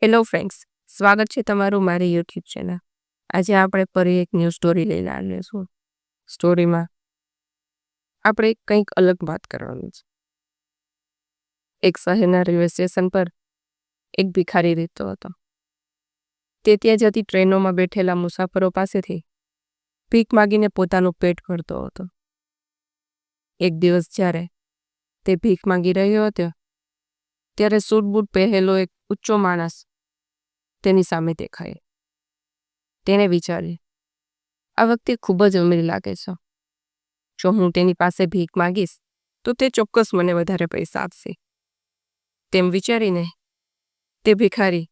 Hello friends, સ્વાગત છે તમારું મારી યુટ્યુબ ચેનલ. આજે આપણે ફરી એક ન્યૂ સ્ટોરી લઈને આવીશું. સ્ટોરીમાં આપણે કંઈક અલગ વાત કરવાની છે. એક શહેરના રેલવે સ્ટેશન પર એક ભિખારી રહેતો હતો. તે ત્યાં જતી ટ્રેનોમાં બેઠેલા મુસાફરો પાસેથી ભીખ માગીને પોતાનું પેટ ભરતો હતો. એક દિવસ જ્યારે તે ભીખ માગી રહ્યો હતો ત્યારે સૂટ બૂટ પહેરેલો એક ઊંચો માણસ તેની સામે દેખાય. તેણે વિચાર્યું, આ વ્યક્તિ ખૂબ જ અમીર લાગે છે. જો હું તેની પાસે ભીખ માગીશ તો તે ચોક્કસ મને વધારે પૈસા આપશે. તેમ વિચારીને તે ભિખારી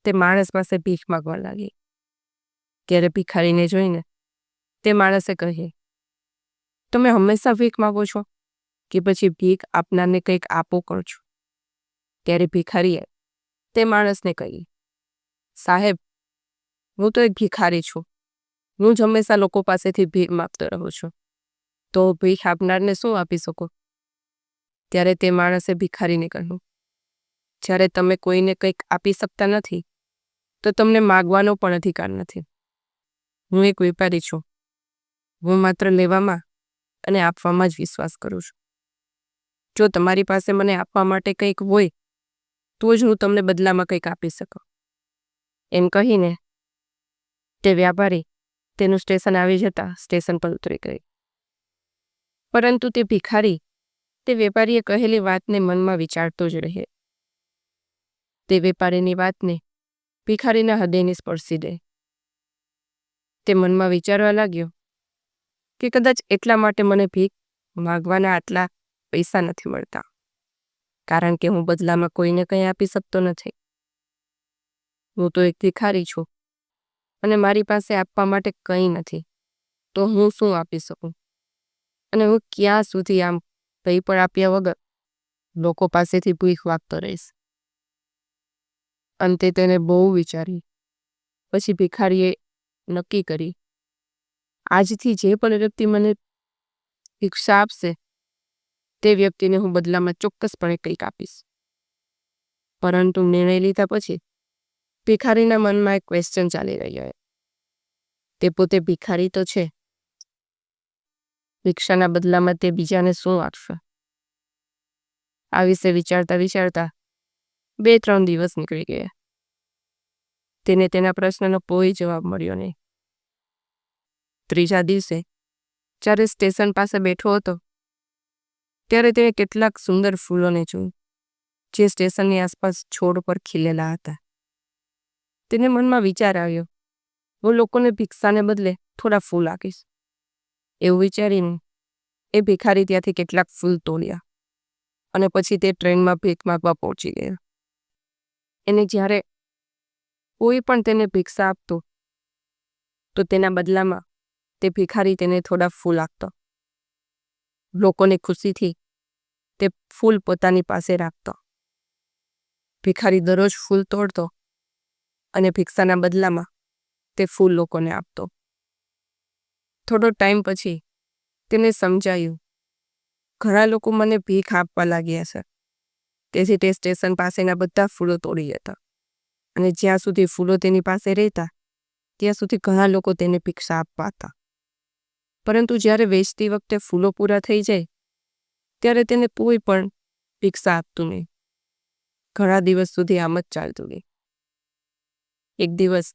તે માણસ પાસે ભીખ માગવા લાગી. ત્યારે ભિખારીને જોઈને તે માણસે કહે, તમે હંમેશા ભીખ માગો છો કે પછી ભીખ આપનારને કંઈક આપો કરો છો? ત્યારે ભિખારીએ તે માણસને કહી, સાહેબ, હું તો એક ભિખારી છું. હું જ હંમેશા લોકો પાસેથી ભીખ માગતો રહું છું. તો ભીખ આપનારને શું આપી શકો? ત્યારે તે માણસે ભિખારીને કહ્યું, જ્યારે તમે કોઈને કંઈક આપી શકતા નથી તો તમને માગવાનો પણ અધિકાર નથી. હું એક વેપારી છું. હું માત્ર લેવામાં અને આપવામાં જ વિશ્વાસ કરું છું. જો તમારી પાસે મને આપવા માટે કંઈક હોય તો જ હું તમને બદલામાં કંઈક આપી શકું. એમ કહીને તે વ્યાપારી તેનું સ્ટેશન આવી જતા સ્ટેશન પર ઉતરી ગઈ. પરંતુ તે ભિખારી તે વેપારીએ કહેલી વાતને મનમાં વિચારતો જ રહે. તે વેપારીની વાતને ભિખારીના હૃદયને સ્પર્શી દે. તે મનમાં વિચારવા લાગ્યો કે કદાચ એટલા માટે મને ભીખ માગવાના આટલા પૈસા નથી મળતા, કારણ કે હું બદલામાં કોઈને કંઈ આપી શકતો નથી. હું તો એક ભિખારી છું અને મારી પાસે આપવા માટે કંઈ નથી. તો હું શું આપી શકું? અને હું ક્યાં સુધી આમ કંઈ પણ આપ્યા વગર લોકો પાસેથી ભીખ માગતો રહીશ? અંતે તેને બહુ વિચારી પછી ભિખારીએ નક્કી કરી, આજથી જે પણ વ્યક્તિ મને ભિક્ષા આપશે તે વ્યક્તિને હું બદલામાં ચોક્કસપણે કંઈક આપીશ. પરંતુ નિર્ણય લીધા પછી ભિખારીના મનમાં એક ક્વેશ્ચન ચાલી રહ્યો. તે પોતે ભિખારી તો છે, ભિક્ષાના બદલામાં તે બીજાને શું આપશે? આ વિશે વિચારતા વિચારતા 2-3 દિવસ નીકળી ગયા. તેને તેના પ્રશ્નનો કોઈ જવાબ મળ્યો નહીં. ત્રીજા દિવસે જ્યારે સ્ટેશન પાસે બેઠો હતો ત્યારે તેણે કેટલાક સુંદર ફૂલોને જોયું જે સ્ટેશનની આસપાસ છોડ પર ખીલેલા હતા. તેને મનમાં વિચાર આવ્યો, હું લોકોને ભિક્ષાને બદલે થોડા ફૂલ આપીશ. એવું વિચારીને એ ભિખારી ત્યાંથી કેટલાક ફૂલ તોડ્યા અને પછી તે ટ્રેનમાં ભીખ માગવા પહોંચી ગયા. એને જ્યારે કોઈ પણ તેને ભિક્ષા આપતો તો તેના બદલામાં તે ભિખારી તેને થોડા ફૂલ આપતો. લોકોને ખુશીથી તે ફૂલ પોતાની પાસે રાખતો. ભિખારી દરરોજ ફૂલ તોડતો અને ભિક્ષાના બદલામાં તે ફૂલ લોકોને આપતો. થોડો ટાઈમ પછી તેને સમજાયું, ઘણા લોકો મને ભીખ આપવા લાગ્યા છે. તેથી તે સ્ટેશન પાસેના બધા ફૂલો તોડી જતા અને જ્યાં સુધી ફૂલો તેની પાસે રહેતા ત્યાં સુધી ઘણા લોકો તેને ભિક્ષા આપવા હતા. પરંતુ જ્યારે વેચતી વખતે ફૂલો પૂરા થઈ જાય ત્યારે તેને કોઈ પણ ભિક્ષા આપતું નહીં. ઘણા દિવસ સુધી આમ જ ચાલતું ગયું. એક દિવસ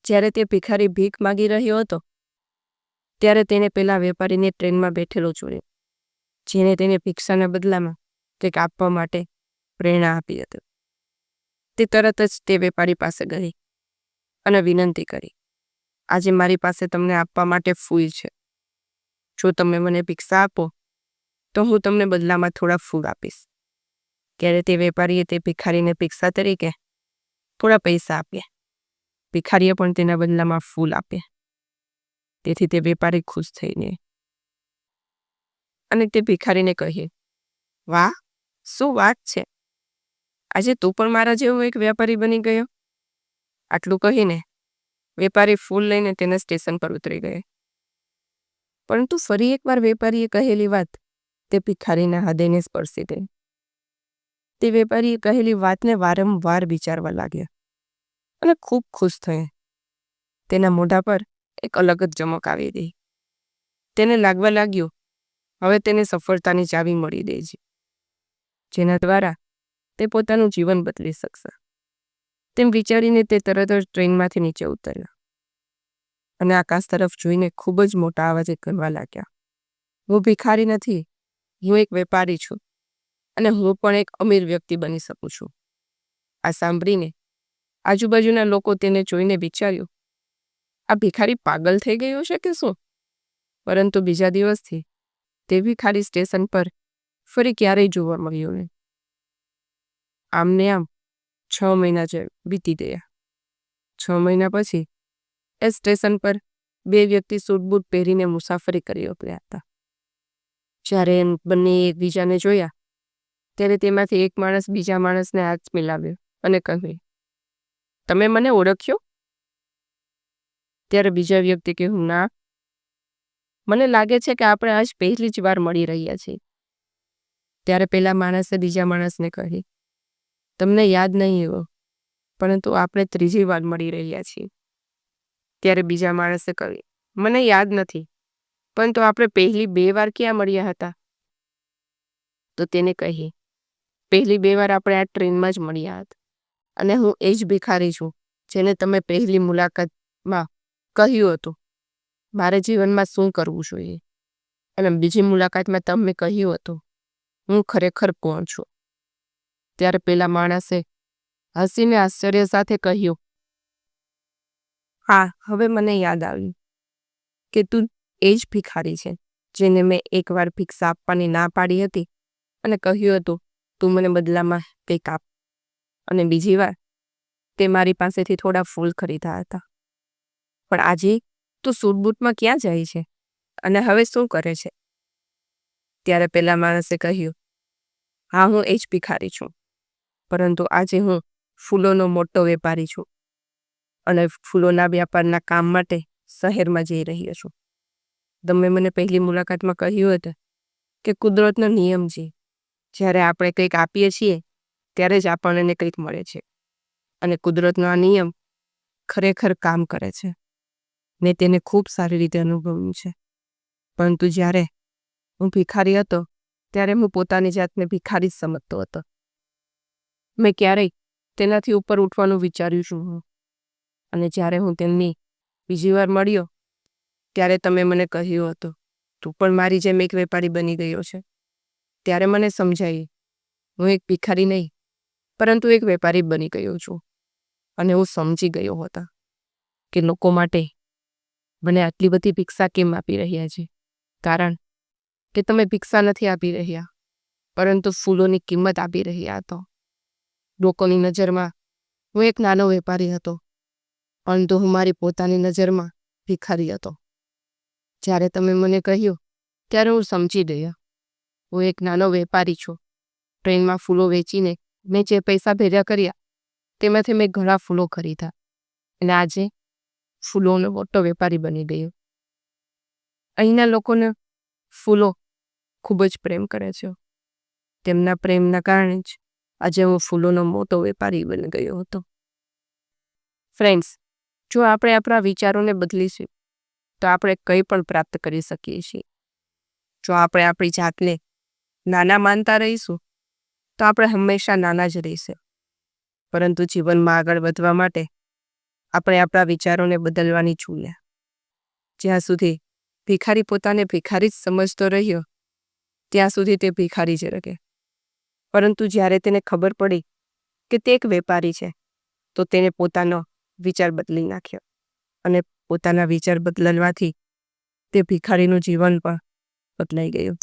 જ્યારે તે ભિખારી ભીખ માગી રહ્યો હતો ત્યારે તેને પેલા વેપારીને ટ્રેનમાં બેઠેલો જોયો, જેને તેને ભિક્ષાના બદલામાં કંઈક આપવા માટે પ્રેરણા આપી હતી. તે તરત જ તે વેપારી પાસે ગઈ અને વિનંતી કરી, આજે મારી પાસે તમને આપવા માટે ફૂલ છે. જો તમે મને ભિક્ષા આપો તો હું તમને બદલામાં થોડા ફૂલ આપીશ. ત્યારે તે વેપારીએ તે ભિખારીને ભિક્ષા તરીકે થોડા પૈસા આપ્યા. ભિખારીએ પણ તેના બદલામાં ફૂલ આપ્યા. તેથી તે વેપારી ખુશ થઈને અને તે ભિખારીને કહે, વાહ, શું વાત છે, આજે તું પણ મારા જેવો એક વેપારી બની ગયો. આટલું કહીને વેપારી ફૂલ લઈને તેના સ્ટેશન પર ઉતરી ગયો. પરંતુ ફરી એકવાર વેપારીએ કહેલી વાત તે ભિખારીના હૃદયને સ્પર્શી ગઈ. તે વેપારીએ કહેલી વાતને વારંવાર વિચારવા લાગ્યા. અને ખૂબ ખુશ થઈ. તેના મોઢા પર એક અલગ જ ચમક આવી ગઈ. તેને લાગવા લાગ્યું હવે તેને સફળતાની ચાવી મળી ગઈ છે, જેના દ્વારા તે પોતાનું જીવન બદલી શકશે. તેમ વિચારીને તે તરત જ ટ્રેનમાંથી નીચે ઉતર્યા અને આકાશ તરફ જોઈને ખૂબ જ મોટા અવાજે કહેવા લાગ્યા, હું ભિખારી નથી, હું એક વેપારી છું અને હું પણ એક અમીર વ્યક્તિ બની શકું છું. આ સાંભળીને આજુબાજુના લોકો તેને જોઈને વિચાર્યું, આ ભિખારી પાગલ થઈ ગયો છે કે શું? પરંતુ બીજા દિવસથી તે ભિખારી સ્ટેશન પર ફરી ક્યારેય જોવા મળ્યો નહીં. આમને આમ 6 મહિના વીતી ગયા. 6 મહિના પછી એ સ્ટેશન પર 2 વ્યક્તિ સૂટ-બૂટ પહેરીને મુસાફરી કરી રહ્યા હતા. જ્યારે બંને એકબીજાને જોયા ત્યારે તેમાંથી એક માણસ બીજા માણસને હાથ મિલાવ્યો અને કહ્યું, તમે મને ઓળખ્યો? ત્યારે બીજા વ્યક્તિ કહ્યું, ના, મને લાગે છે કે આપણે આજ પહેલી જ વાર મળી રહ્યા છીએ. ત્યારે પેલા માણસે બીજા માણસને કહી, તમને યાદ નહીં એવો, પરંતુ આપણે ત્રીજી વાર મળી રહ્યા છીએ. ત્યારે બીજા માણસે કહ્યું, મને યાદ નથી, પરંતુ આપણે પહેલી 2 વાર ક્યાં મળ્યા હતા? તો તેને કહી, પહેલી 2 વાર આપણે આ ટ્રેનમાં જ મળ્યા હતા અને હું એ જ ભિખારી છું જેને તમે પહેલી મુલાકાતમાં કહ્યું હતું મારે જીવનમાં શું કરવું જોઈએ, અને બીજી મુલાકાતમાં તમે કહ્યું હતું હું ખરેખર કોણ છું. ત્યારે પેલા માણસે હસીને આશ્ચર્ય સાથે કહ્યું, હા, હવે મને યાદ આવ્યું કે તું એ જ ભિખારી છે જેને મેં એકવાર ભિક્ષા આપવાની ના પાડી હતી અને કહ્યું હતું તું મને બદલામાં કંઈક આપ, અને બીજી વાર તે મારી પાસેથી થોડા ફૂલ ખરીદ્યા હતા. પણ આજે તું સૂટ-બૂટમાં ક્યાં જાય છે અને હવે શું કરે છે? ત્યારે પેલા માણસે કહ્યું, હા, હું એ જ ભિખારી છું, પરંતુ આજે હું ફૂલોનો મોટો વેપારી છું અને ફૂલોના વ્યાપારના કામ માટે શહેરમાં જઈ રહ્યો છું. તમે મને પહેલી મુલાકાતમાં કહ્યું હતું કે કુદરતનો નિયમ છે, જ્યારે આપણે કંઈક આપીએ છીએ ત્યારે જ આપણને કંઈક મળે છે, અને કુદરતનો આ નિયમ ખરેખર કામ કરે છે. મેં તેને ખૂબ સારી રીતે અનુભવ્યું છે. પરંતુ જ્યારે હું ભિખારી હતો ત્યારે હું પોતાની જાતને ભિખારી જ સમજતો હતો. મેં ક્યારેય તેનાથી ઉપર ઉઠવાનું વિચાર્યું છું, અને જ્યારે હું તેમની બીજી વાર મળ્યો ત્યારે તમે મને કહ્યું હતું તું પણ મારી જેમ એક વેપારી બની ગયો છે. ત્યારે મને સમજાયું હું એક ભિખારી નહીં પરંતુ એક વેપારી બની ગયો છું, અને હું સમજી ગયો હતો કે લોકો માટે મને આટલી બધી ભિક્ષા કેમ આપી રહ્યા છે. કારણ કે તમે ભિક્ષા નથી આપી રહ્યા, પરંતુ ફૂલોની કિંમત આપી રહ્યા હતો. લોકોની નજરમાં હું એક નાનો વેપારી હતો, પરંતુ હું મારી પોતાની નજરમાં ભિખારી હતો. જ્યારે તમે મને કહ્યું ત્યારે હું સમજી ગયો હું એક નાનો વેપારી છું. ટ્રેનમાં ફૂલો વેચીને મેં જે પૈસા ભેગા કર્યા તેમાંથી મેં ઘણા ફૂલો ખરીદ્યા અને આજે ફૂલોનો મોટો વેપારી બની ગયો. અહીંના લોકોને ફૂલો ખૂબ જ પ્રેમ કરે છે. તેમના પ્રેમના કારણે જ આજે હું ફૂલોનો મોટો વેપારી બની ગયો હતો. ફ્રેન્ડ્સ, જો આપણે આપણા વિચારોને બદલીશું તો આપણે કંઈ પણ પ્રાપ્ત કરી શકીએ છીએ. જો આપણે આપણી જાતને નાના માનતા રહીશું તો આપણે હંમેશા નાના જ રહીશું. પરંતુ જીવનમાં આગળ વધવા માટે આપણે આપણા વિચારોને બદલવાની જોઈએ. જ્યાં સુધી ભિખારી પોતાને ભિખારી જ સમજતો રહ્યો ત્યાં સુધી તે ભિખારી જ રહે. પરંતુ જ્યારે તેને ખબર પડી કે તે એક વેપારી છે તો તેને પોતાનો વિચાર બદલી નાખ્યો, અને પોતાના વિચાર બદલવાથી તે ભિખારીનું જીવન પણ બદલાઈ ગયું.